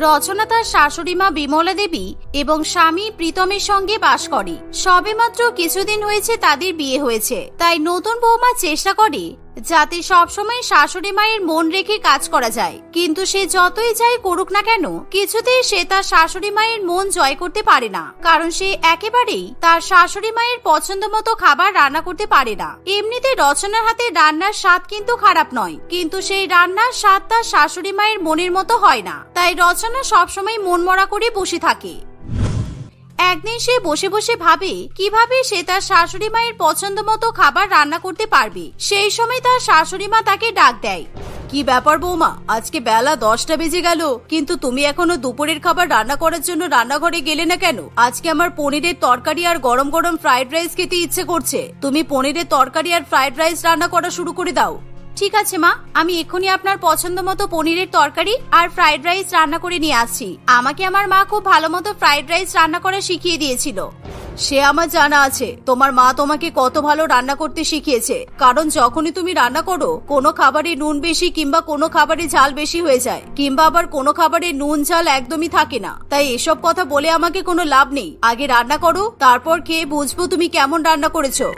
রচনা তার শাশুড়ি মা বিমলা দেবী এবং স্বামী প্রীতমের সঙ্গে বাস করে। সবেমাত্র কিছুদিন হয়েছে তাদের বিয়ে হয়েছে, তাই নতুন বৌমা চেষ্টা করে যাতে সবসময় শাশুড়ি মায়ের মন রেখে কাজ করা যায়। কিন্তু সে যতই যাই করুক না কেন, কিছুতেই সে তার শাশুড়ি মায়ের মন জয় করতে পারে না, কারণ সে একেবারেই তার শাশুড়ি মায়ের পছন্দ মতো খাবার রান্না করতে পারে না। এমনিতে রচনার হাতে রান্নার স্বাদ কিন্তু খারাপ নয়, কিন্তু সেই রান্নার স্বাদ তার শাশুড়ি মায়ের মনের মতো হয় না, তাই রচনা সবসময় মন মরা করে বসে থাকে। একদিন সে বসে বসে ভাবে কিভাবে সে তার শাশুড়ি মায়ের পছন্দ মতো খাবার রান্না করতে পারবে। সেই সময় তার শাশুড়ি মা তাকে ডাক দেয়। কি ব্যাপার বৌমা, আজকে বেলা 10টা বেজে গেল, কিন্তু তুমি এখনো দুপুরের খাবার রান্না করার জন্য রান্নাঘরে গেলে না কেন? আজকে আমার পনিরের তরকারি আর গরম গরম ফ্রাইড রাইস খেতে ইচ্ছে করছে। তুমি পনিরের তরকারি আর ফ্রাইড রাইস রান্না করা শুরু করে দাও। ঠিক আছে মা, আমি এক্ষুনি আপনার পছন্দ মতো পনিরের তরকারি আর ফ্রাইড রাইস রান্না করে নিয়ে আসছি। আমাকে আমার মা খুব ভালো মতো ফ্রাইড রাইস রান্না করা শিখিয়ে দিয়েছিল। সে আমার জানা আছে, তোমার মা তোমাকে কত ভালো রান্না করতে শিখিয়েছে, কারণ যখনই তুমি রান্না করো কোনো খাবারে নুন বেশি কিংবা কোনো খাবারে ঝাল বেশি হয়ে যায়, কিংবা আবার কোনো খাবারে নুন ঝাল একদমই থাকে না। তাই এসব কথা বলে আমাকে কোনো লাভ নেই। আগে রান্না করো, তারপর খেয়ে বুঝবো তুমি কেমন রান্না করেছো।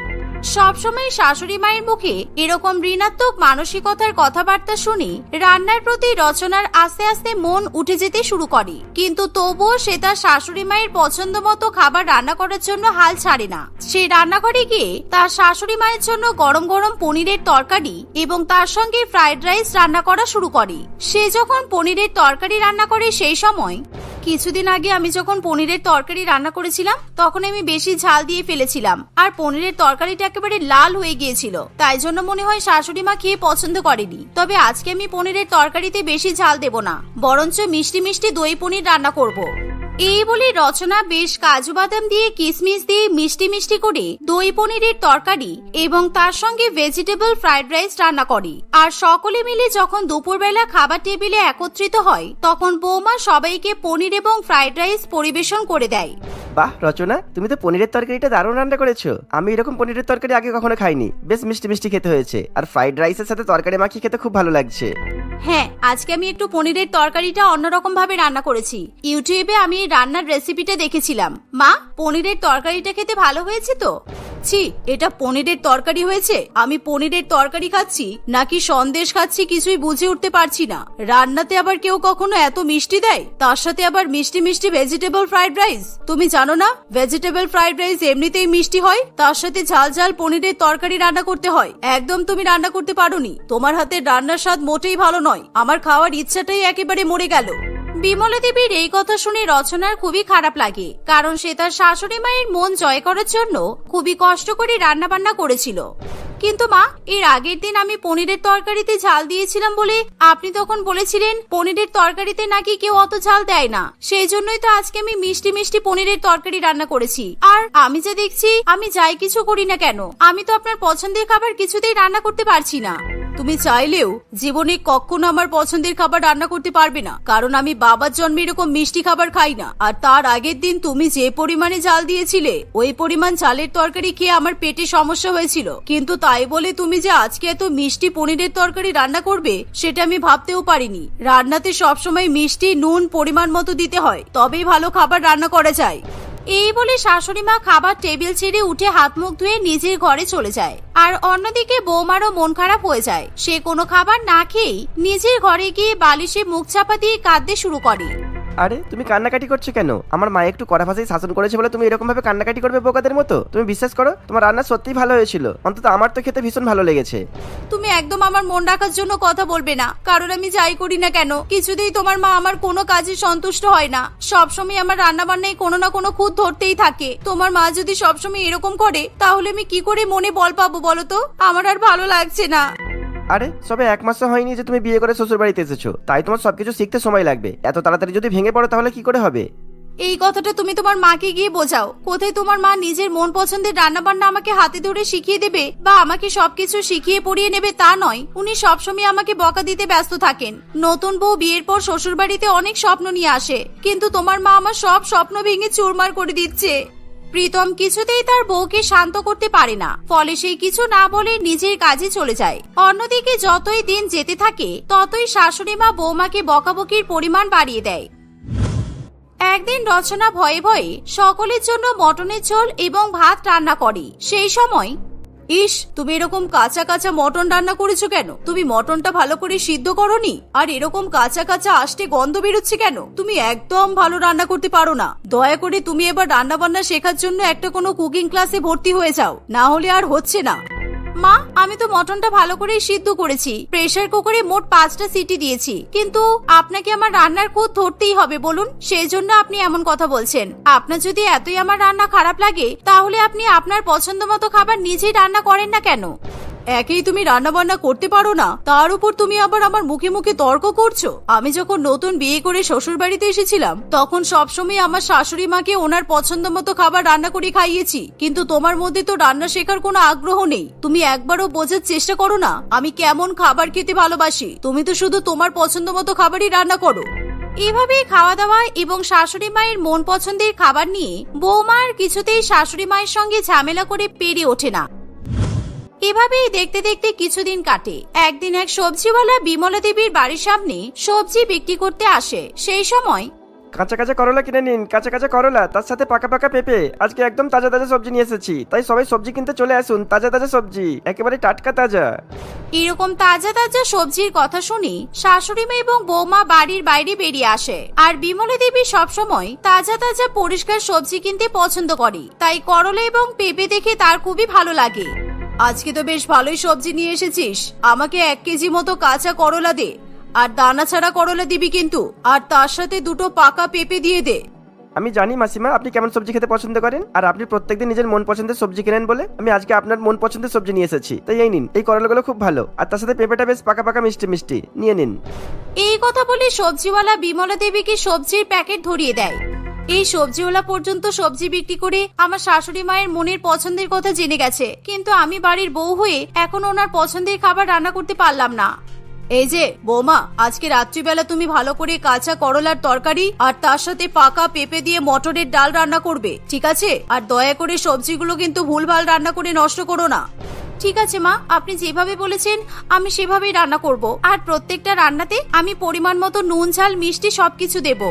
সবসময় শাশুড়ি মায়ের মুখে এরকম ঋণাত্মক মানসিকতার কথাবার্তা শুনি রান্নার প্রতি রচনার আস্তে আস্তে মন উঠে যেতে শুরু করে। কিন্তু তবুও সে তার শাশুড়ি মায়ের পছন্দ মতো খাবার রান্না করার জন্য হাল ছাড়ে না। সে রান্নাঘরে গিয়ে তার শাশুড়ি মায়ের জন্য গরম গরম পনিরের তরকারি এবং তার সঙ্গে ফ্রাইড রাইস রান্না করা শুরু করে। সে যখন পনিরের তরকারি রান্না করে সেই সময় কিছুদিন আগে আমি যখন পনিরের তরকারি রান্না করেছিলাম তখন আমি বেশি ঝাল দিয়ে ফেলেছিলাম, আর পনিরের তরকারিটা একেবারে লাল হয়ে গিয়েছিল। তাই জন্য মনে হয় শাশুড়ি মা খেয়ে পছন্দ করেনি। তবে আজকে আমি পনিরের তরকারিতে বেশি ঝাল দেব না, বরঞ্চ মিষ্টি মিষ্টি দই পনির রান্না করব। এই বলে রচনা বেশ কাজু বাদাম দিয়ে কিশমিশ দিয়ে মিষ্টি মিষ্টি করে দই পনিরের তরকারি এবং তার সঙ্গে ভেজিটেবল ফ্রাইড রাইস রান্না করে। আর সকলে মিলে যখন দুপুরবেলা খাবার টেবিলে একত্রিত হয় তখন বৌমা সবাইকে পনির এবং ফ্রাইড রাইস পরিবেশন করে দেয়। বাহ রচনা, তুমি তো পনিরের তরকারিটা দারুণ রান্না করেছো। আমি এরকম পনিরের তরকারি আগে কখনো খাইনি। বেশ মিষ্টি মিষ্টি খেতে হয়েছে, আর ফ্রাইড রাইসের সাথে তরকারি মাখিয়ে খেতে খুব ভালো লাগছে। হ্যাঁ, আজকে আমি একটু পনিরের তরকারিটা অন্যরকম ভাবে রান্না করেছি। ইউটিউবে আমি এই রান্নার রেসিপিটা দেখেছিলাম। মা, পনিরের তরকারিটা খেতে ভালো হয়েছে তো? ছি, এটা পনিরের তরকারি হয়েছে? আমি পনিরের তরকারি খাচ্ছি নাকি সন্দেশ খাচ্ছি কিছুই বুঝে উঠতে পারছি না। রান্নাতে আবার কেউ কখনো এত মিষ্টি দেয়, তার সাথে আবার মিষ্টি মিষ্টি ভেজিটেবল ফ্রাইড রাইস। তুমি জানো না ভেজিটেবল ফ্রাইড রাইস এমনিতেই মিষ্টি হয়, তার সাথে ঝাল ঝাল পনিরের তরকারি রান্না করতে হয়। একদম তুমি রান্না করতে পারোনি। তোমার হাতের রান্নার স্বাদ মোটেই ভালো নয়। আমার খাওয়ার ইচ্ছাটাই একেবারে মরে গেল। বিমলা দেবীর এই কথা শুনে রচনার খুবই খারাপ লাগে, কারণ সে তার শাশুড়ি মায়ের মন জয় করার জন্য খুবই কষ্ট করে রান্না বান্না করেছিল। কিন্তু মা, এর আগের দিন আমি পনিরের তরকারিতে ঝাল দিয়েছিলাম বলে আপনি তখন বলেছিলেন পনিরের তরকারিতে নাকি কেউ অত ঝাল দেয় না। সেই জন্যই তো আজকে আমি মিষ্টি মিষ্টি পনিরের তরকারি রান্না করেছি। আর আমি যে দেখছি আমি যাই কিছু করি না কেন, আমি তো আপনার পছন্দের খাবার কিছুতেই রান্না করতে পারছি না। তুমি চাইলেও জীবনে কখনো আমার পছন্দের খাবার রান্না করতে পারবে না, কারণ আমি বাবার জন্মে এরকম মিষ্টি খাবার খাই না। আর তার আগের দিন তুমি যে পরিমাণে ঝাল দিয়েছিলে ওই পরিমাণ ঝালের তরকারি খেয়ে আমার পেটে সমস্যা হয়েছিল। কিন্তু তাই বলে তুমি যে আজকে এত মিষ্টি পনিরের তরকারি রান্না করবে সেটা আমি ভাবতেও পারিনি। রান্নাতে সবসময় মিষ্টি নুন পরিমাণ মতো দিতে হয়, তবেই ভালো খাবার রান্না করা যায়। এই বলে শাশুড়ি মা খাবার টেবিল ছেড়ে উঠে হাত মুখ ধুয়ে নিজের ঘরে চলে যায়। আর অন্যদিকে বৌমারও মন খারাপ হয়ে যায়। সে কোনো খাবার না খেয়েই নিজের ঘরে গিয়ে বালিশে মুখ চাপা দিয়ে কাঁদতে শুরু করে। আরে তুমি কান্নাকাটি করছো কেন? আমার মা একটু কড়া ভাষায় শাসন করেছে বলে তুমি এরকম ভাবে কান্নাকাটি করবে বোকাদের মতো? তুমি বিশ্বাস করো, তোমার রান্না সত্যিই ভালো হয়েছিল। অন্তত আমার তো খেতে ভীষণ ভালো লেগেছে। তুমি একদম আমার মন রাখার জন্য কথা বলবে না, কারণ আমি যাই করি না কেন কিছুতেই তোমার মা আমার কোনো কাজে সন্তুষ্ট হয় না। সবসময় আমার রান্না বান্নায় কোনো না কোনো খুঁত ধরতেই থাকে। তোমার মা যদি সবসময় এরকম করে তাহলে আমি কি করে মনে বল পাবো বলো তো? আমার আর ভালো লাগছে না। আরে সবে 1 মাসও হয়নি যে তুমি বিয়ে করে শ্বশুর বাড়িতে এসেছো, তাই তোমার সবকিছু শিখতে সময় লাগবে। এত তাড়াতাড়ি যদি ভেঙে পড়ো তাহলে কি করে হবে? এই কথাটা তুমি তোমার মাকে গিয়ে বোঝাও। কোথায় তোমার মা নিজের মন পছন্দের রান্না বান্না আমাকে হাতে ধরে শিখিয়ে দেবে বা আমাকে সবকিছু শিখিয়ে পড়িয়ে নেবে তা নয়। উনি সবসময় আমাকে বকা দিতে ব্যস্ত থাকেন। নতুন বউ বিয়ের পর শ্বশুর বাড়িতে অনেক স্বপ্ন নিয়ে আসে, কিন্তু তোমার মা আমার সব স্বপ্ন ভেঙে চুরমার করে দিচ্ছে। প্রীতম কিছুতেই তার বউকে শান্ত করতে পারে না, ফলে সে কিছু না বলে নিজের কাজে চলে যায়। অন্যদিকে যতই দিন যেতে থাকে ততই শাশুড়ি মা বৌমাকে বকাবকির পরিমাণ বাড়িয়ে দেয়। একদিন রচনা ভয়ে ভয়ে সকলের জন্য মটনের ঝোল এবং ভাত রান্না করে। সেই সময়, ইস, তুমি এরকম কাঁচা কাঁচা মটন রান্না করেছো কেন? তুমি মটনটা ভালো করে সিদ্ধ করনি? আর এরকম কাঁচা কাঁচা আষ্টে গন্ধ বেরোচ্ছে কেন? তুমি একদম ভালো রান্না করতে পারো না। দয়া করে তুমি এবার রান্না বান্না শেখার জন্য একটা কোনো কুকিং ক্লাসে ভর্তি হয়ে যাও, না হলে আর হচ্ছে না। মা, আমি তো মটনটা ভালো করে সিদ্ধ করেছি, প্রেসার কুকারে মোট 5টা সিটি দিয়েছি, কিন্তু আপনাকে আমার রান্নার খুঁত ধরতেই হবে বলুন, সেই জন্য আপনি এমন কথা বলছেন। আপনার যদি এতই আমার রান্না খারাপ লাগে, তাহলে আপনি আপনার পছন্দ মতো খাবার নিজেই রান্না করেন না কেন? একেই তুমি রান্না বান্না করতে পারো না, তার উপর তুমি আবার আমার মুখে মুখে তর্ক করছো। আমি যখন নতুন বিয়ে করে শ্বশুর বাড়িতে এসেছিলাম, তখন সবসময় আমার শাশুড়ি মাকে ওনার পছন্দ মতো খাবার রান্না করে খাইয়েছি, কিন্তু তোমার মধ্যে তো রান্না শেখার কোনো আগ্রহ নেই। তুমি একবারও বোঝার চেষ্টা করো না আমি কেমন খাবার খেতে ভালোবাসি। তুমি তো শুধু তোমার পছন্দ মতো খাবারই রান্না করো। এভাবেই খাওয়া দাওয়া এবং শাশুড়ি মায়ের মন পছন্দের খাবার নিয়ে বৌমার কিছুতেই শাশুড়ি মায়ের সঙ্গে ঝামেলা করে পেরে ওঠে না। এভাবেই দেখতে দেখতে কিছুদিন কাটে। একদিন এক সবজিওয়ালা বিমলা দেবীর বাড়ির সামনে সবজি বিক্রি করতে আসে। সেই সময়, কাঁচা কাঁচা করলা কিনে নিন, কাঁচা কাঁচা করলা, তার সাথে পাকা পাকা পেঁপে। আজকে একদম তাজা তাজা সবজি নিয়ে এসেছি, তাই সবাই সবজি কিনতে চলে আসুন। তাজা তাজা সবজি, একেবারে টাটকা তাজা। এরকম তাজা তাজা সবজির কথা শুনি শাশুড়ি মা এবং বৌমা বাড়ির বাইরে বেরিয়ে আসে। আর বিমলা দেবী সবসময় তাজা তাজা পরিষ্কার সবজি কিনতে পছন্দ করে, তাই করলা এবং পেঁপে দেখে তার খুবই ভালো লাগে। আজকে তো বেশ ভালোই সবজি নিয়ে এসেছিস, আমাকে 1 কেজি মতো কাঁচা করলা দে, আর দানা ছাড়া করলা দিবি কিন্তু, আর তার সাথে 2টো পাকা পেঁপে দিয়ে দে। আমি জানি মাসিমা আপনি কেমন সবজি খেতে পছন্দ করেন, আর আপনি প্রত্যেকদিন নিজের মন পছন্দের সবজি কেনেন বলে আমি আজকে আপনার মন পছন্দের সবজি নিয়ে এসেছি। তাই এই নিন, এই করলাগুলো খুব ভালো, আর তার সাথে পেঁপেটা বেশ পাকা পাকা মিষ্টি মিষ্টি, নিয়ে নিন। এই কথা বলে সবজিওয়ালা বিমলা দেবীকে সবজির প্যাকেট ধরিয়ে দেয়। এই সবজিওয়ালা পর্যন্ত সবজি বিক্রি করে আমার শাশুড়ি মায়ের মনের পছন্দের কথা জেনে গেছে, কিন্তু আমি বাড়ির বউ হয়ে এখন ওনার পছন্দের খাবার রান্না করতে পারলাম না। এই যে বৌমা, আজকে রাত্রিবেলা তুমি ভালো করে কাঁচা করলার তরকারি আর তার সাথে পাকা পেঁপে দিয়ে মটরের ডাল রান্না করবে, ঠিক আছে? আর দয়া করে সবজিগুলো কিন্তু ভুলভাল রান্না করে নষ্ট করো না। ঠিক আছে মা, আপনি যেভাবে বলেছেন আমি সেভাবেই রান্না করব, আর প্রত্যেকটা রান্নাতে আমি পরিমাণ মতো নুন ঝাল মিষ্টি সবকিছু দেব।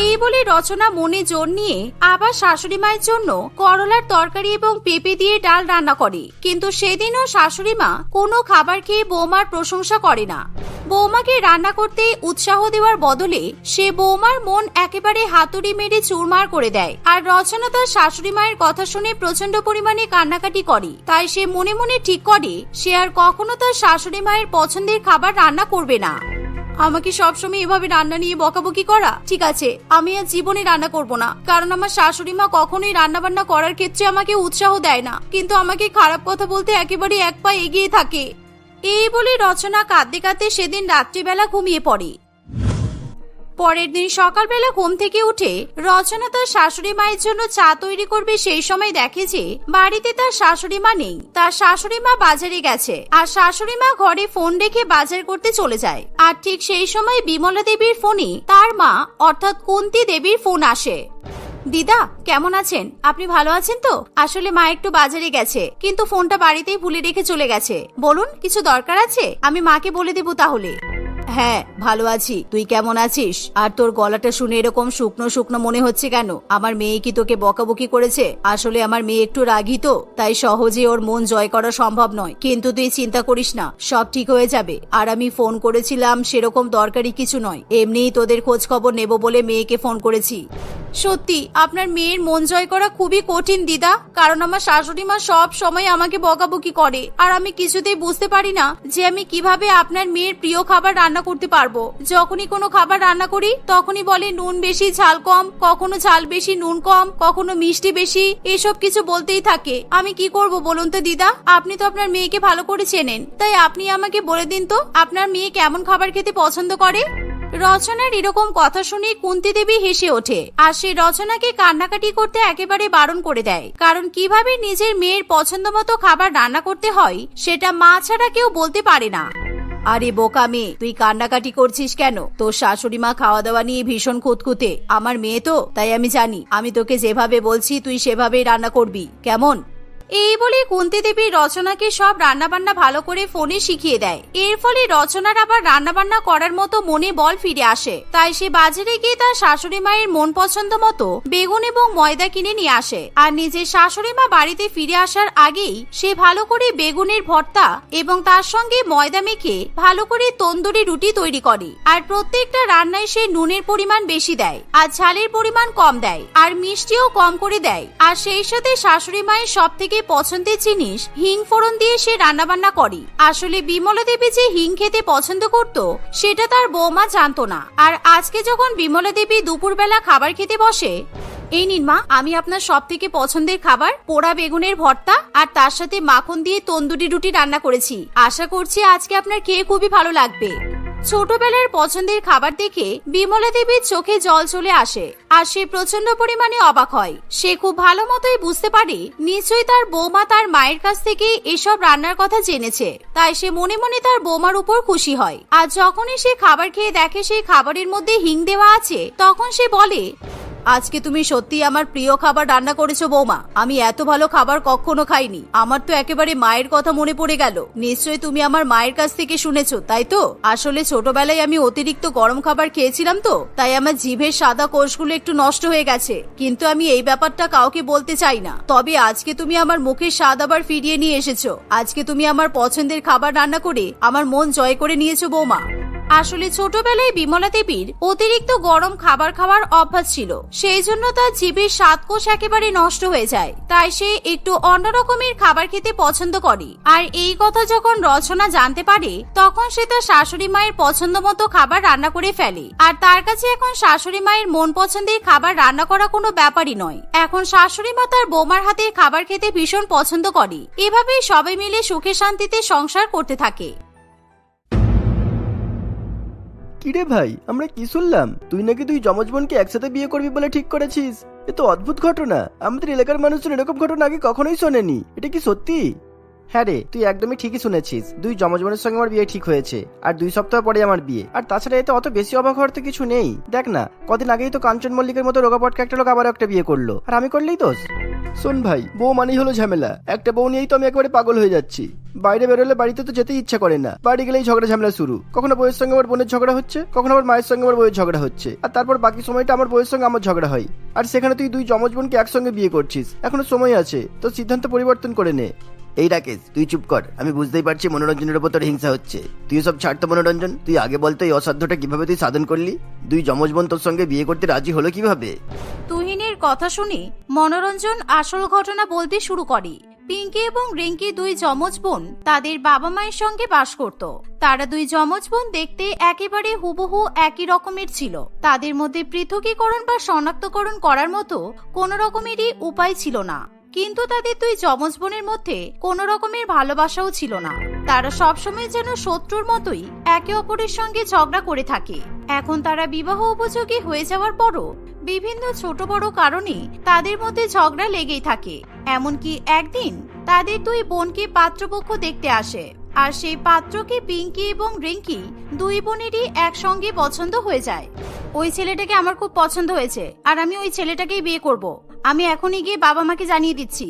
এই বলে রচনা মনে জোর নিয়ে আবার শাশুড়ি মায়ের জন্য করলার তরকারি এবং পেঁপে দিয়ে ডাল রান্না করে। কিন্তু সেদিনও শাশুড়ি মা কোনো খাবার খেয়ে বৌমার প্রশংসা করে না। বৌমাকে রান্না করতে উৎসাহ দেওয়ার বদলে সে বৌমার মন একেবারে হাতুড়ি মেরে চুরমার করে দেয়। আর রচনা তার শাশুড়ি মায়ের কথা শুনে প্রচন্ড পরিমাণে কান্নাকাটি করে। তাই সে মনে মনে ঠিক করে সে আর কখনো তার শাশুড়ি মায়ের পছন্দের খাবার রান্না করবে না। আমাকে সবসময় এভাবে রান্না নিয়ে বকাবকি করা, ঠিক আছে, আমি আর জীবনে রান্না করব না, কারণ আমার শাশুড়ি মা কখনোই রান্না বান্না করার ক্ষেত্রে আমাকে উৎসাহ দেয় না, কিন্তু আমাকে খারাপ কথা বলতে একেবারে 1 পা এগিয়ে থাকে। এই বলে রচনা কাঁদতে কাঁদতে সেদিন রাত্রিবেলা ঘুমিয়ে পড়ে। পরের দিন সকালবেলা ঘুম থেকে উঠে রচনা তার শাশুড়ি মায়ের জন্য চা তৈরি করবে, সেই সময় দেখে যে বাড়িতে তার শাশুড়ি মা নেই। তার শাশুড়ি মা বাজারে গেছে, আর শাশুড়ি মা ঘরে ফোন রেখে বাজার করতে চলে যায়। আর ঠিক সেই সময় বিমলা দেবীর ফোনে তার মা অর্থাৎ কুন্তী দেবীর ফোন আসে। দিদা, কেমন আছেন? আপনি ভালো আছেন তো? আসলে মা একটু বাজারে গেছে, কিন্তু ফোনটা বাড়িতেই ভুলে রেখে চলে গেছে। বলুন, কিছু দরকার আছে? আমি মাকে বলে দেব তাহলে। হ্যাঁ, ভালো আছি, তুই কেমন আছিস? আর তোর গলাটা শুনে এরকম শুকনো শুকনো মনে হচ্ছে কেন? আমার মেয়ে কি তোকে বকাবকি করেছে? আসলে আমার মেয়ে একটু রাগী তো, তাই সহজে ওর মন জয় করা সম্ভব নয়, কিন্তু তুই চিন্তা করিস না, সব ঠিক হয়ে যাবে। আর আমি ফোন করেছিলাম সেরকম দরকারি কিছু নয়, এমনিই তোদের খোঁজ খবর নেব বলে মেয়েকে ফোন করেছি। সত্যি আপনার মেয়ের মন জয় করা খুবই কঠিন দিদা, কারণ আমার শাশুড়ি মা সব সময় আমাকে বকাবকি করে, আর আমি কিছুতেই বুঝতে পারি না যে আমি কিভাবে আপনার মেয়ের প্রিয় খাবার রান্না করতে পারবো। যখনই কোনো খাবার রান্না করি তখনই বলে নুন বেশি ঝাল কম, কখনো ঝাল বেশি নুন কম, কখনো মিষ্টি বেশি, এসব কিছু বলতেই থাকে। আমি কি করব বলুন তো দিদা? আপনি তো আপনার মেয়েকে ভালো করে চেনেন, তাই আপনি আমাকে বলে দিন তো আপনার মেয়ে কেমন খাবার খেতে পছন্দ করে। রচনার এরকম কথা শুনে কুন্তী দেবী হেসে ওঠে, আর সে রচনাকে কান্নাকাটি করতে একেবারে বারণ করে দেয়, কারণ কিভাবে নিজের মেয়ের পছন্দ মতো খাবার রান্না করতে হয় সেটা মা ছাড়া কেউ বলতে পারে না। আরে বোকা মেয়ে, তুই কান্নাকাটি করছিস কেন? তোর শাশুড়ি মা খাওয়া দাওয়া নিয়ে ভীষণ খুঁতখুঁতে, আমার মেয়ে তো, তাই আমি জানি। আমি তোকে যেভাবে বলছি তুই সেভাবেই রান্না করবি, কেমন? এই বলে কুন্তী দেবী রচনাকে সব রান্নাবান্না ভালো করে ফোনে শিখিয়ে দেয়। এর ফলে রচনার আবার রান্নাবান্না করার মতো মনে বল ফিরে আসে। তাই সে বাজারে গিয়ে তার শাশুড়ি মায়ের মন পছন্দ মতো বেগুন এবং ময়দা কিনে নিয়ে আসে। আর নিজের শাশুড়ি মা বাড়িতে ফিরে আসার আগেই সে ভালো করে বেগুনের ভর্তা এবং তার সঙ্গে ময়দা মেখে ভালো করে তন্দুরি রুটি তৈরি করে। আর প্রত্যেকটা রান্নায় সে নুনের পরিমাণ বেশি দেয় আর ঝালের পরিমাণ কম দেয় আর মিষ্টিও কম করে দেয়। আর সেই সাথে শাশুড়ি মায়ের সব থেকে পছন্দের জিনিস হিং ফোড়ন দিয়ে সে রান্নাবান্না করে। আসলে বিমলা দেবী যে হিং খেতে পছন্দ করত সেটা তার বৌমা জানতো না। আর আজকে যখন বিমলা দেবী দুপুরবেলা খাবার খেতে বসে, এই নিন মা, আমি আপনার সব থেকে পছন্দের খাবার পোড়া বেগুনের ভর্তা আর তার সাথে মাখন দিয়ে তন্দুরি রুটি রান্না করেছি। আশা করছি আজকে আপনার খেয়ে খুবই ভালো লাগবে। ছোটবেলার পছন্দের খাবার দেখে বিমলা দেবীর চোখে জল চলে আসে আর সে প্রচন্ড পরিমাণে অবাক হয়। সে খুব ভালো মতোই বুঝতে পারে নিশ্চয়ই তার বৌমা তার মায়ের কাছ থেকে এসব রান্নার কথা জেনেছে। তাই সে মনে মনে তার বৌমার উপর খুশি হয়। আর যখনই সে খাবার খেয়ে দেখে সেই খাবারের মধ্যে হিং দেওয়া আছে, তখন সে বলে, আজকে তুমি সত্যি আমার প্রিয় খাবার রান্না করেছো বৌমা। আমি এত ভালো খাবার কখনো খাইনি। আমার তো একেবারে মায়ের কথা মনে পড়ে গেল। নিশ্চয়ই তুমি আমার মায়ের কাছ থেকে শুনেছো, তাই তো? আসলে ছোটবেলায় আমি অতিরিক্ত গরম খাবার খেয়েছিলাম তো, তাই আমার জিভের সাদা কোষগুলো একটু নষ্ট হয়ে গেছে। কিন্তু আমি এই ব্যাপারটা কাউকে বলতে চাই না। তবে আজকে তুমি আমার মুখের স্বাদ আবার ফিরিয়ে নিয়ে এসেছো। আজকে তুমি আমার পছন্দের খাবার রান্না করে আমার মন জয় করে নিয়েছো বৌমা। আসলে ছোটবেলায় বিমলা দেবীর অতিরিক্ত গরম খাবার খাওয়ার অভ্যাস ছিল, সেই জন্য তার জিভের স্বাদকোষ একেবারে নষ্ট হয়ে যায়। তাই সে একটু অন্যরকমের খাবার খেতে পছন্দ করে। আর এই কথা যখন রচনা জানতে পারে, তখন সে তার শাশুড়ি মায়ের পছন্দ মতো খাবার রান্না করে ফেলে। আর তার কাছে এখন শাশুড়ি মায়ের মন পছন্দের খাবার রান্না করা কোনো ব্যাপারই নয়। এখন শাশুড়ি মা তার বৌমার হাতের খাবার খেতে ভীষণ পছন্দ করে। এভাবেই সবাই মিলে সুখে শান্তিতে সংসার করতে থাকে। কিরে ভাই, আমরা কি শুনলাম? তুই নাকি তুই যমজ বোনকে একসাথে বিয়ে করবি বলে ঠিক করেছিস। এ তো অদ্ভুত ঘটনা। আমাদের এলাকার মানুষজন এরকম ঘটনা আগে কখনোই শোনেনি। এটা কি সত্যি? হ্যাঁ রে, তুই একদমই ঠিকই শুনেছিস। দুই যমজ বোনের সঙ্গে আমার বিয়ে ঠিক হয়েছে, আর 2 সপ্তাহ পরে আমার বিয়ে। আর তাছাড়া এতে অত বেশি অবাক হওয়ার তো কিছু নেই। দেখ না, কদিন আগেই তো কাঞ্চন মল্লিকের মতো রোগাপটকা একটা লোক আবার একটা বিয়ে করলো, আর আমি করলেই দোষ। শোন ভাই, বউ মানেই হলো ঝামেলা। একটা বউ নিয়েই তো আমি একেবারে পাগল হয়ে যাচ্ছি। বাইরে বেরোলে বাড়িতে তো যেতেই ইচ্ছা করে না। বাড়ি গেলেই ঝগড়া ঝামেলা শুরু। কখনো বউয়ের সঙ্গে আমার বোনের ঝগড়া হচ্ছে, কখনো আমার মায়ের সঙ্গে আমার বউয়ের ঝগড়া হচ্ছে, আর তারপর বাকি সময়টা আমার বউয়ের সঙ্গে আমার ঝগড়া হয়। আর সেখানে তুই 2 যমজ বোনকে একসঙ্গে বিয়ে করছিস। এখনো সময় আছে, তো সিদ্ধান্ত পরিবর্তন করে নে। এই রাকেশ, তুই চুপ কর। আমি বুঝতেই পারছি মনোরঞ্জনের উপর তোর হিংসা হচ্ছে। তুই সব ছাড় তো মনোরঞ্জন। তুই আগে বলতো এই অসাধ্যটা কিভাবে তুই সাধন করলি? 2 যমজ বোন তোর সঙ্গে বিয়ে করতে রাজি হলো কিভাবে? তুহিনের কথা শুনে মনোরঞ্জন আসল ঘটনা বলতে শুরু করে। পিঙ্কি এবং রিঙ্কি 2 যমজ বোন তাদের বাবা মায়ের সঙ্গে বাস করত। তারা 2 যমজ বোন দেখতে একেবারে হুবহু একই রকমের ছিল। তাদের মধ্যে পৃথকীকরণ বা শনাক্তকরণ করার মতো কোনো রকমেরই উপায় ছিল না। কিন্তু তাদের 2 যমজ বোনের মধ্যে কোনো রকমের ভালোবাসাও ছিল না। তারা সবসময় যেন শত্রুর মতোই একে অপরের সঙ্গে ঝগড়া করে থাকে। এখন তারা বিবাহ উপযোগী হয়ে যাওয়ার পরও বিভিন্ন ছোট বড় কারণে তাদের মধ্যে ঝগড়া লেগেই থাকে। এমনকি একদিন তাদের 2 বোনকে পাত্রপক্ষ দেখতে আসে, আর সেই পাত্রকে পিঙ্কি এবং রিঙ্কি 2 বোনেরই একসঙ্গে পছন্দ হয়ে যায়। ওই ছেলেটাকে আমার খুব পছন্দ হয়েছে, আর আমি ওই ছেলেটাকেই বিয়ে করব। আমি এখনই গিয়ে বাবা মাকে জানিয়ে দিচ্ছি।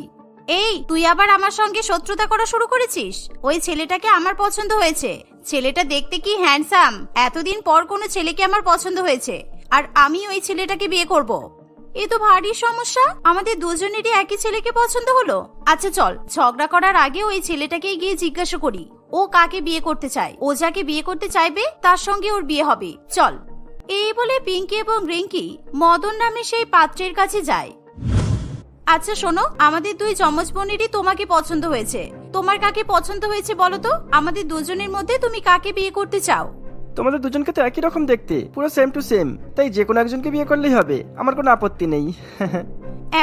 এই, তুই আবার আমার সঙ্গে শত্রুতা করা শুরু করেছিস? ওই ছেলেটাকে আমার পছন্দ হয়েছে। ছেলেটা দেখতে কি হ্যান্ডসাম। এতদিন পর কোনো ছেলেকে আমার পছন্দ হয়েছে, আর আমি ওই ছেলেটাকে বিয়ে করব। এ তো ভারী সমস্যা। আমাদের দুজনেরই একই ছেলেকে পছন্দ হলো। আচ্ছা চল, ঝগড়া করার আগে ওই ছেলেটাকে গিয়ে জিজ্ঞাসা করি ও কাকে বিয়ে করতে চায়। ও যাকে বিয়ে করতে চাইবে তার সঙ্গে ওর বিয়ে হবে। চল। এই বলে পিঙ্কি এবং রিঙ্কি মদন নামে সেই পাত্রের কাছে যায়। আচ্ছা শোনো, আমাদের 2 যমজ বোনেরই তোমাকে পছন্দ হয়েছে। তোমার কাকে পছন্দ হয়েছে বলো তো? আমাদের দুজনের মধ্যে তুমি কাকে বিয়ে করতে চাও? তোমাদের দুজনকে তো একই রকম দেখতে, পুরো সেম টু সেম। তাই যে কোনো একজনকে বিয়ে করলেই হবে, আমার কোনো আপত্তি নেই।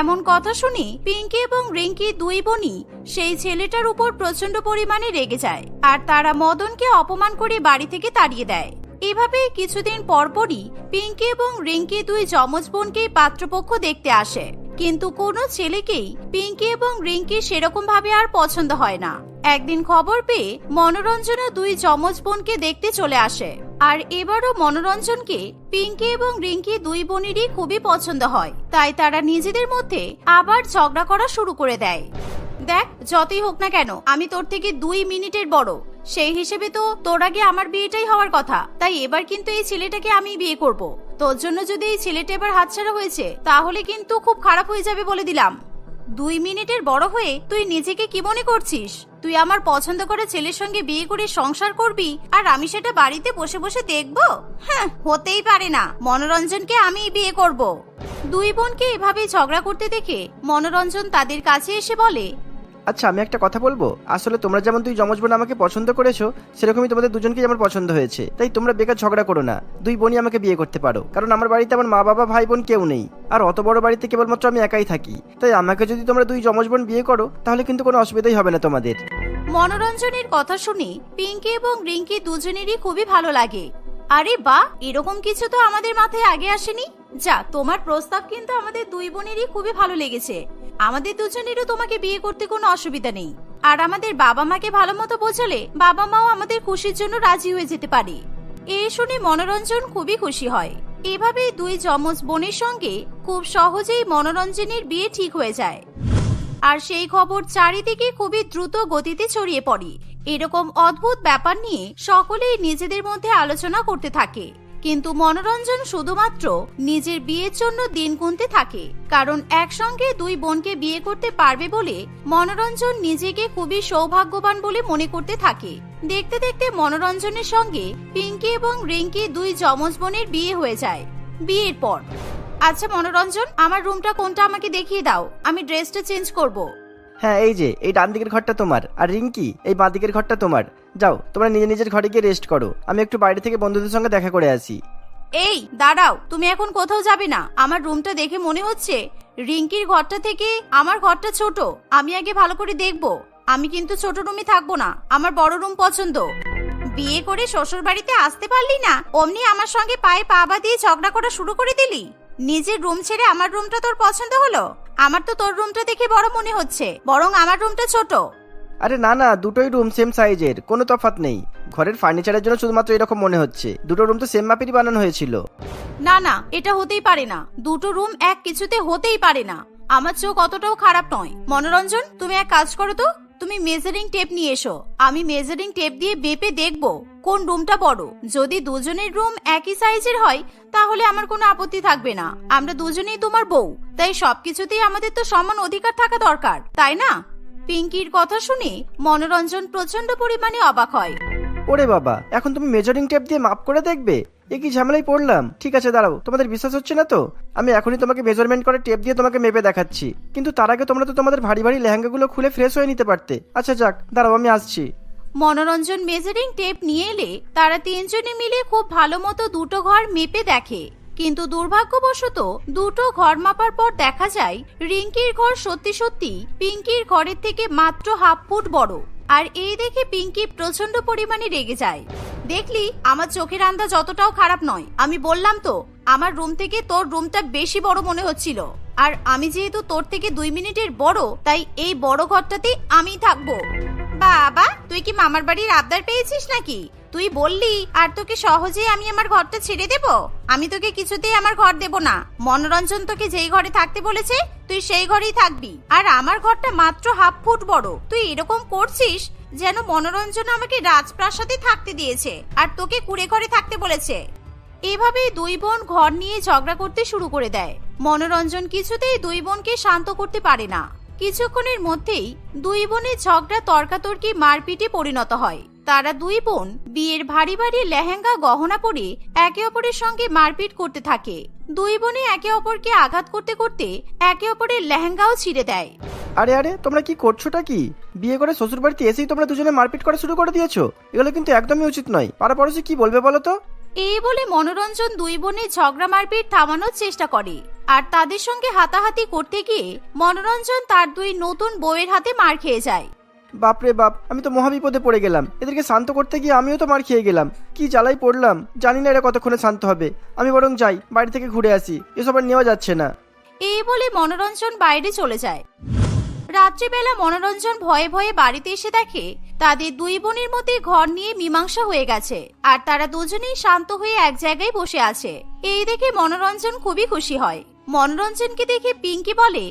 এমন কথা শুনে পিঙ্কি এবং রিঙ্কি 2 বোনই সেই ছেলেটার উপর প্রচন্ড পরিমাণে রেগে যায়, আর তারা মদনকে অপমান করে বাড়ি থেকে তাড়িয়ে দেয়। এভাবে কিছুদিন পরপরই পিঙ্কি এবং রিঙ্কি 2 যমজ বোনকে পাত্রপক্ষ দেখতে আসে। কিন্তু কোনো ছেলেকেই পিঙ্কি এবং রিঙ্কি সেরকম ভাবে আর পছন্দ হয় না। একদিন খবর পেয়ে মনোরঞ্জনও 2 যমজ বোনকে দেখতে চলে আসে, আর এবারও মনোরঞ্জনকে পিঙ্কি এবং রিঙ্কি 2 বোনেরই খুবই পছন্দ হয়। তাই তারা নিজেদের মধ্যে আবার ঝগড়া করা শুরু করে দেয়। দেখ, যতই হোক না কেন আমি তোর থেকে 2 মিনিটের বড়, সেই হিসেবে তো তোর আগে আমার বিয়েটাই হওয়ার কথা। তাই এবার কিন্তু এই ছেলেটাকে আমি বিয়ে করব। তোর জন্য যদি এই ছেলেটা এবার হাতছাড়া হয়েছে তাহলে কিন্তু খুব খারাপ হয়ে যাবে বলে দিলাম। 2 মিনিটের বড় হয়ে তুই নিজেকে কি মনে করছিস? তুই আমার পছন্দ করা ছেলের সঙ্গে বিয়ে করে সংসার করবি আর আমি সেটা বাড়িতে বসে বসে দেখবো? হ্যাঁ, হতেই পারে না। মনোরঞ্জনকে আমি বিয়ে করব। দুই বোনকে এভাবে ঝগড়া করতে দেখে মনোরঞ্জন তাদের কাছে এসে বলে, আচ্ছা আমি একটা কথা বলবো, আসলে তোমরা যেমন তুই যমজ বোন আমাকে পছন্দ করেছো, সেরকমই তোমাদের দুজনকেই আমার পছন্দ হয়েছে। তাই তোমরা বেকার ঝগড়া করো না, দুই বোনই আমাকে বিয়ে করতে পারো। কারণ আমার বাড়িতে আমার মা বাবা ভাই বোন কেউ নেই, আর অত বড় বাড়িতে কেবলমাত্র আমি একাই থাকি। তাই আমাকে যদি তোমরা দুই যমজ বোন বিয়ে করো তাহলে কিন্তু কোনো অসুবিধাই হবে না তোমাদের। মনোরঞ্জনের কথা শুনে পিঙ্কি এবং রিঙ্কি দুজনেরই খুবই ভালো লাগে। আরে বাহ, এরকম কিছু তো আমাদের মাথায় আগে আসেনি। যা, তোমার প্রস্তাব কিন্তু আমাদের দুই বোনেরই খুবই ভালো লেগেছে। আমাদের দুজনেরও তোমাকে বিয়ে করতে কোনো অসুবিধা নেই। আর আমাদের বাবা মাকে ভালো মতো বোঝালে বাবা মাও আমাদের খুশির জন্য রাজি হয়ে যেতে পারে। এই শুনে মনোরঞ্জন খুবই খুশি হয়। এভাবেই দুই যমজ বোনের সঙ্গে খুব সহজেই মনোরঞ্জনের বিয়ে ঠিক হয়ে যায়। আর সেই খবর চারিদিকে খুবই দ্রুত গতিতে ছড়িয়ে পড়ে। এরকম অদ্ভুত ব্যাপার নিয়ে সকলেই নিজেদের মধ্যে আলোচনা করতে থাকে। কিন্তু মনোরঞ্জন শুধুমাত্র নিজের বিয়ের জন্য দিন গুনতে থাকে, কারণ একসঙ্গে দুই বোনকে বিয়ে করতে পারবে বলে মনোরঞ্জন নিজেকে খুবই সৌভাগ্যবান বলে মনে করতে থাকে। দেখতে দেখতে মনোরঞ্জনের সঙ্গে পিঙ্কি এবং রিঙ্কি দুই যমজ বোনের বিয়ে হয়ে যায়। বিয়ের পর, আচ্ছা মনোরঞ্জন, আমার রুমটা কোনটা আমাকে দেখিয়ে দাও, আমি ড্রেসটা চেঞ্জ করব। হ্যাঁ, এই যে এই ডান দিকের ঘরটা তোমার, আর রিঙ্কি এই বাঁ দিকের ঘরটা তোমার। যাও তোমরা নিজের নিজের ঘরে গিয়ে রেস্ট করো, আমি একটু বাইরে থেকে বন্ধুদের সঙ্গে দেখা করে আসি। এই দাঁড়াও, তুমি এখন কোথাও যাবে না। আমার রুমটা দেখে মনে হচ্ছে রিঙ্কির ঘরটা থেকে আমার ঘরটা ছোট। আমি আগে ভালো করে দেখব। আমি কিন্তু ছোট রুমে থাকবো না, আমার বড় রুম পছন্দ। বিয়ে করে শ্বশুর বাড়িতে আসতে পারলি না, অমনি আমার সঙ্গে পায়ে পা বাঁধিয়ে ঝগড়া করা শুরু করে দিলি। নিজের রুম ছেড়ে আমার রুমটা তোর পছন্দ হলো? আমার তো তোর রুমটা দেখে বড় মনে হচ্ছে, বরং আমার রুমটা ছোট। আরে না না, দুটোই রুম সেম সাইজের, কোনো তফাৎ নেই। ঘরের ফার্নিচারের জন্য শুধুমাত্র এরকম মনে হচ্ছে, দুটো রুম তো সেম মাপেরই বানানো হয়েছিল। না না, এটা হতেই পারে না। দুটো রুম এক কিছুতে হতেই পারে না। আমার চোখ অতটাও খারাপ নয়। মনোরঞ্জন, তুমি এক কাজ করো তো, তুমি মেজারিং টেপ নিয়ে এসো। আমি মেজারিং টেপ দিয়ে মেপে দেখব কোন রুমটা বড়। যদি দুজনের রুম একই সাইজের হয় তাহলে আমার কোনো আপত্তি থাকবে না। আমরা দুজনেই তোমার বউ, তাই সবকিছুতেই আমাদের তো সমান অধিকার থাকা দরকার, তাই না? পিঙ্কির কথা শুনে মনোরঞ্জন প্রচন্ড পরিমাণে অবাক হয়। ওরে বাবা, এখন তুমি মেজারিং টেপ দিয়ে মাপ করে দেখবে? এ কি ঝামেলায় পড়লাম। ঠিক আছে দাঁড়াও, তোমাদের বিশ্বাস হচ্ছে না তো আমি এখনই তোমাকে মেজারমেন্ট করে টেপ দিয়ে তোমাকে মেপে দেখাচ্ছি। কিন্তু তার আগে তোমরা তো তোমাদের ভারী ভারী লেহেঙ্গাগুলো খুলে ফ্রেশ হয়ে নিতে পারতে। আচ্ছা যাক, দাঁড়াও আমি আসছি। মনোরঞ্জন মেজারিং টেপ নিয়ে এলে তারা তিনজনে মিলে খুব ভালো মতো দুটো ঘর মেপে দেখে। কিন্তু দুর্ভাগ্যবশত দুটো ঘর মাপার পর দেখা যায় রিঙ্কির ঘর সত্যি সত্যি পিঙ্কির ঘরের থেকে মাত্র হাফ ফুট বড়। আর এই দেখে পিঙ্কি প্রচন্ড পরিমাণে রেগে যায়। দেখলি, আমার চোখের আন্দাজ যতটাও খারাপ নয়। আমি বললাম তো, আমার রুম থেকে তোর রুমটা বেশি বড় মনে হচ্ছিল। আর আমি যেহেতু তোর থেকে 2 মিনিটের বড়, তাই এই বড় ঘরটাতে আমি থাকবো। বাবা, তুই কি মামার বাড়ির আবদার পেয়েছিস নাকি? তুই বললি আর তোকে সহজেই আমি আমার ঘরটা ছেড়ে দেব? আমি তোকে কিছুতেই আমার ঘর দেব না। মনোরঞ্জন তোকে যেই ঘরে থাকতে বলেছে তুই সেই ঘরেই থাকবি। আর আমার ঘরটা মাত্র হাফ ফুট বড়। তুই এরকম করছিস যেন মনোরঞ্জন আমাকে রাজপ্রাসাদে থাকতে দিয়েছে আর তোকে কুড়ে ঘরে থাকতে বলেছে। এভাবেই দুই বোন ঘর নিয়ে ঝগড়া করতে শুরু করে দেয়। মনোরঞ্জন কিছুতেই দুই বোনকে শান্ত করতে পারে না। কিছুক্ষণের মধ্যেই দুই বোনের ঝগড়া তর্কাতর্কি মারপিটে পরিণত হয়। তারা দুই বোন বিয়ের ভারী ভারী লেহেঙ্গা গহনা পরে একে অপরের সঙ্গে মারপিট করতে থাকে। দুই বোনে একে অপরকে আঘাত করতে করতে একে অপরের লেহেঙ্গাও ছিঁড়ে দেয়। আরে আরে, তোমরা কি করছোটা কি? বিয়ে করে শ্বশুর বাড়িতে এসেই তোমরা দুজনে মারপিট করা শুরু করে দিয়েছো। এগুলো কিন্তু একদমই উচিত নয়। পাড়াপড়শি কি বলবে বলো তো? এই বলে মনোরঞ্জন দুই বোনের ঝগড়া মারপিট থামানোর চেষ্টা করে। আর তাদের সঙ্গে হাতাহাতি করতে গিয়ে মনোরঞ্জন তার দুই নতুন বউয়ের হাতে মার খেয়ে যায়। বাপরে বাপ, আমি তো মহাবিপদে পড়ে গেলাম। এদেরকে শান্ত করতে গিয়ে আমিও তো মার খেয়ে গেলাম। কি জ্বালাই পড়লাম, জানি না এরা কতক্ষণে শান্ত হবে। আমি বরং যাই, বাড়ি থেকে ঘুরে আসি, এসব আর নেওয়া যাচ্ছে না। এই বলে মনোরঞ্জন বাইরে চলে যায়। রাত্রিবেলা মনোরঞ্জন ভয়ে ভয়ে বাড়িতে এসে দেখে তাদের দুই বোনের মধ্যে ঘর নিয়ে মীমাংসা হয়ে গেছে আর তারা দুজনেই শান্ত হয়ে এক জায়গায় বসে আছে। এই দেখে মনোরঞ্জন খুবই খুশি হয়। মনোরঞ্জনকে দেখে পিঙ্কি বলে,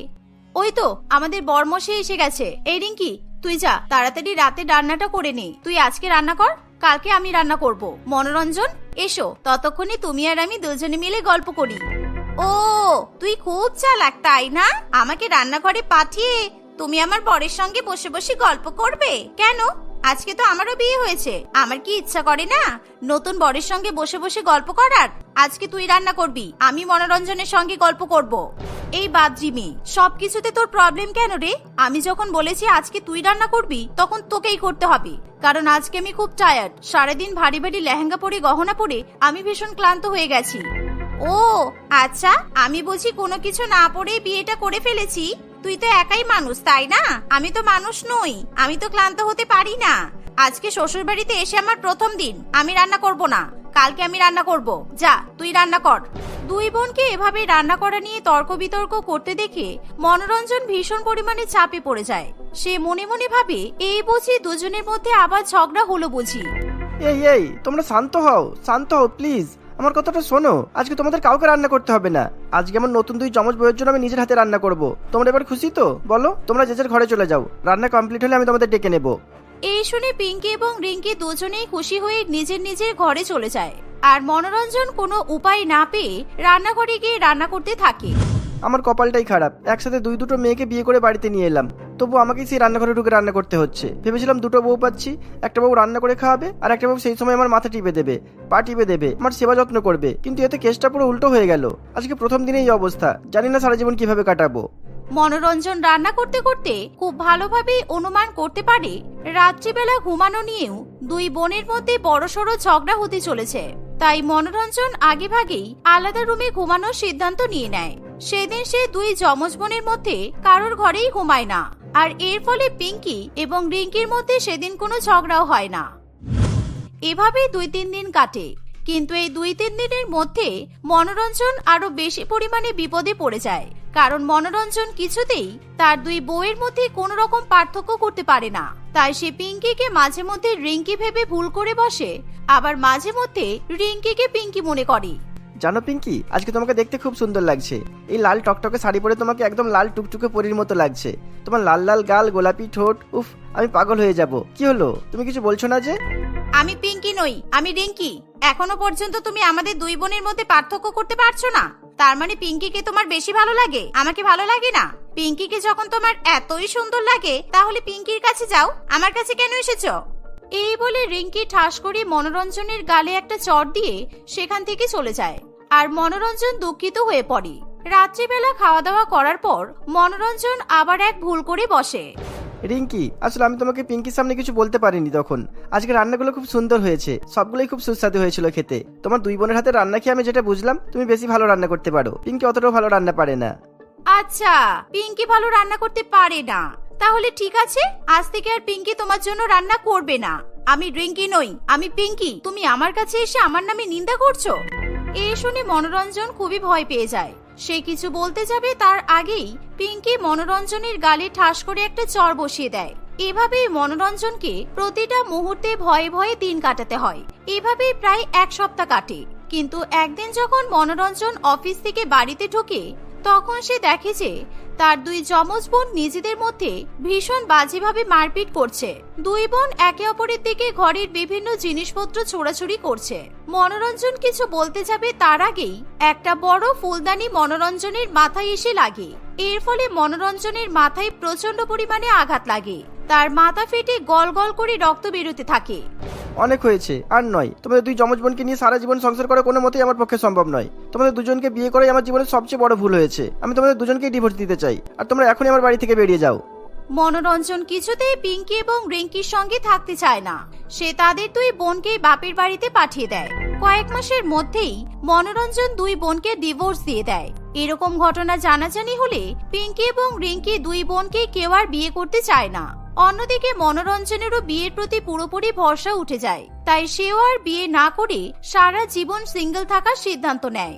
ও ওই তো আমাদের বরমশাই এসে গেছে। এই রিঙ্কি, তুই যা তাড়াতাড়ি রাতে রান্নাটা করে নে। তুই আজকে রান্না কর, কালকে আমি রান্না করব। মনোরঞ্জন, এসো, ততক্ষণে তুমি আর আমি দুজনে মিলে গল্প করি। ও, তুই খুব চালাক তাই না? আমাকে রান্নাঘরে পাঠিয়ে তুমি আমার বরের সঙ্গে বসে বসে গল্প করবে কেন? আজকে তো আমারও বিয়ে হয়েছে, আমার কি ইচ্ছা করে না নতুন বরের সঙ্গে বসে বসে গল্প করার? আজকে তুই রান্না করবি, আমি মনোরঞ্জনের সঙ্গে গল্প করব। এই বাদজিমি, সবকিছুতে তোর প্রবলেম কেন রে? আমি যখন বলেছি আজকে তুই রান্না করবি, তখন তোকেই করতে হবে, কারণ আজকে আমি খুব টায়ার্ড। সারাদিন ভারী ভারী লেহেঙ্গা পরে গহনা পরে আমি ভীষণ ক্লান্ত হয়ে গেছি। ও আচ্ছা, আমি বুঝি কোনো কিছু না পরে বিয়েটা করে ফেলেছি। তুই তো একাই মানুষ তাই না? আমি তো মানুষ নই, আমি তো ক্লান্ত হতে পারি না। আজকে শ্বশুর বাড়িতে এসে আমার প্রথম দিন, আমি রান্না করব না, কালকে আমি রান্না করব। যা তুই রান্না কর। দুই বোনকে এভাবে রান্না করা নিয়ে তর্ক বিতর্ক করতে দেখে মনোরঞ্জন ভীষণ পরিমাণে চাপে পড়ে যায়। সে মনে মনে ভাবে, এই বুঝি দুজনের মধ্যে আবার ঝগড়া হলো বুঝি। এই তোমরা শান্ত হও প্লিজ, আমার কথাটা শোনো। আজকে তোমাদের কাউকে রান্না করতে হবে না। আজকে আমার নতুন দুই যমজ বউয়ের জন্য আমি নিজের হাতে রান্না করব। তোমরা এবার খুশি তো? বলো, তোমরা যে যার ঘরে চলে যাও, রান্না কমপ্লিট হলে আমি তোমাদের ডেকে নেব। এই শুনে পিঙ্কি এবং রিঙ্কি দুজনেই খুশি হয়ে নিজের নিজের ঘরে চলে যায়। আর মনোরঞ্জন কোনো উপায় না পেয়ে রান্নাঘরে গিয়ে রান্না করতে থাকে। আমার কপালটাই খারাপ, একসাথে দুটো মেয়েকে বিয়ে করে বাড়িতে নিয়ে এলাম, তবু আমাকে সেই রান্নাঘরে ঢুকে রান্না করতে হচ্ছে। ভেবেছিলাম দুটো বউ পাচ্ছি, একটা বউ রান্না করে খাওয়াবে আর একটা বউ সেই সময় আমার মাথা টিপে দেবে, পা টিপে দেবে, আমার সেবা যত্ন করবে। কিন্তু এতে কেসটা পুরো উল্টো হয়ে গেল। আজকে প্রথম দিনে এই অবস্থা, জানি না সারা জীবন কিভাবে কাটাবো। মনোরঞ্জন রান্না করতে করতে খুব ভালোভাবে অনুমান করতে পারে রাত্রিবেলা ঘুমানো নিয়েও দুই বোনের মধ্যে বড়সড় ঝগড়া হতে চলেছে। তাই মনোরঞ্জন আগেভাগেই আলাদা রুমে ঘুমানোর সিদ্ধান্ত নিয়ে নেয়। সেদিন সে দুই যমজ বোনের মধ্যে কারোর ঘরেই ঘুমায় না, আর এর ফলে পিঙ্কি এবং রিঙ্কির মধ্যে সেদিন কোনো ঝগড়াও হয় না। এভাবে 2-3 দিন কাটে, কিন্তু এই 2-3 দিনের মধ্যে মনোরঞ্জন আরো বেশি পরিমাণে বিপদে পড়ে যায়। কারণ মনোরঞ্জন কিছুতেই তার দুই বউয়ের মধ্যে কোনো রকম পার্থক্য করতে পারে না। তাই সে পিঙ্কিকে মাঝে মধ্যে রিঙ্কি ভেবে ভুল করে বসে, আবার মাঝে মধ্যে রিঙ্কিকে পিঙ্কি মনে করে। জানো পিঙ্কি, আজকে তোমাকে দেখতে খুব সুন্দর লাগছে। এই লাল টকটকে শাড়ি পরে তোমাকে একদম লাল টুকটুকে পরীর মতো লাগছে। তোমার লাল লাল গাল, গোলাপি ঠোঁট, উফ, আমি পাগল হয়ে যাব। কি হলো, তুমি কিছু বলছো না যে? আমি পিঙ্কি নই, আমি রিঙ্কি। এখনো পর্যন্ত তুমি আমাদের দুই বোনের মধ্যে পার্থক্য করতে পারছো না? তার মানে পিঙ্কিকে তোমার বেশি ভালো লাগে, আমাকে ভালো লাগে না? পিঙ্কিকে যখন তোমার এতই সুন্দর লাগে, তাহলে পিঙ্কির কাছে যাও, আমার কাছে কেন এসেছো? এই বলে রিঙ্কি ঠাস করে মনোরঞ্জনের গালে একটা চড় দিয়ে সেখান থেকে চলে যায়। আর মনোরঞ্জন দুঃখিত হয়ে পড়ে। রাত্রিবেলা খাওয়া দাওয়া করার পর মনোরঞ্জন আবার এক ভুল করে বসে। রিঙ্কি, আসলে আমি তোমাকে পিঙ্কির সামনে কিছু বলতে পারিনি তখন। আজকে রান্নাগুলো খুব সুন্দর হয়েছে, সবগুলোই খুব সুস্বাদু হয়েছিল খেতে। তোমার দুই বোনের হাতে রান্না খেয়ে আমি যেটা বুঝলাম, তুমি বেশি ভালো রান্না করতে পারো। পিঙ্কি অতটাও ভালো রান্না পারে না। আচ্ছা, পিঙ্কি ভালো রান্না করতে পারে না, তাহলে ঠিক আছে, আজ থেকে আর পিঙ্কি তোমার জন্য রান্না করবে না। আমি রিঙ্কি নই, আমি পিঙ্কি। তুমি আমার কাছে এসে আমার নামে নিন্দা করছো? এই শুনে মনোরঞ্জন খুবই ভয় পেয়ে যায়। সে কিছু বলতে যাবে তার আগেই পিঙ্কি মনোরঞ্জনের গালে ঠাস করে একটা চড় বসিয়ে দেয়। এভাবেই মনোরঞ্জনকে প্রতিটা মুহূর্তে ভয়ে ভয়ে দিন কাটাতে হয়। এভাবেই প্রায় 1 সপ্তাহ কাটে। কিন্তু একদিন যখন মনোরঞ্জন অফিস থেকে বাড়িতে ঢোকে, তখন সে দেখে যে তার দুই যমজ বোন নিজেদের মধ্যে ভীষণ বাজেভাবে মারপিট করছে। দুই বোন একে অপরের দিকে ঘরের বিভিন্ন জিনিসপত্র ছোড়াছুড়ি করছে। মনোরঞ্জন কিছু বলতে যাবে তার আগেই একটা বড় ফুলদানি মনোরঞ্জনের মাথায় এসে লাগে। এর ফলে মনোরঞ্জনের মাথায় প্রচন্ড পরিমাণে আঘাত লাগে। তার মাথা ফেটে গল গল করে রক্ত বেরোতে থাকে। অনেক হয়েছে, আর নয়। তোমাদের দুই যমজ বোনকে নিয়ে সারা জীবন সংসার করা কোনো মতেই আমার পক্ষে সম্ভব নয়। তোমাদের দুজনকে বিয়ে করাই আমার জীবনের সবচেয়ে বড় ভুল হয়েছে। আমি তোমাদের দুজনকেই ডিভোর্স দিতে চাই, আর তোমরা এখনই আমার বাড়ি থেকে বেরিয়ে যাও। মনোরঞ্জন কিছুতেই পিঙ্কি এবং রিঙ্কির সঙ্গে থাকতে চায় না। সে তাদের দুই বোনকে বাপের বাড়িতে পাঠিয়ে দেয়। কয়েক মাসের মধ্যেই মনোরঞ্জন দুই বোনকে ডিভোর্স দিয়ে দেয়। এরকম ঘটনা জানাজানি হলে পিঙ্কি এবং রিঙ্কি দুই বোনকে কেউ আর বিয়ে করতে চায় না। অন্যদিকে মনোরঞ্জনেরও বিয়ের প্রতি পুরোপুরি ভরসা উঠে যায়। তাই সেও আর বিয়ে না করে সারা জীবন সিঙ্গেল থাকার সিদ্ধান্ত নেয়।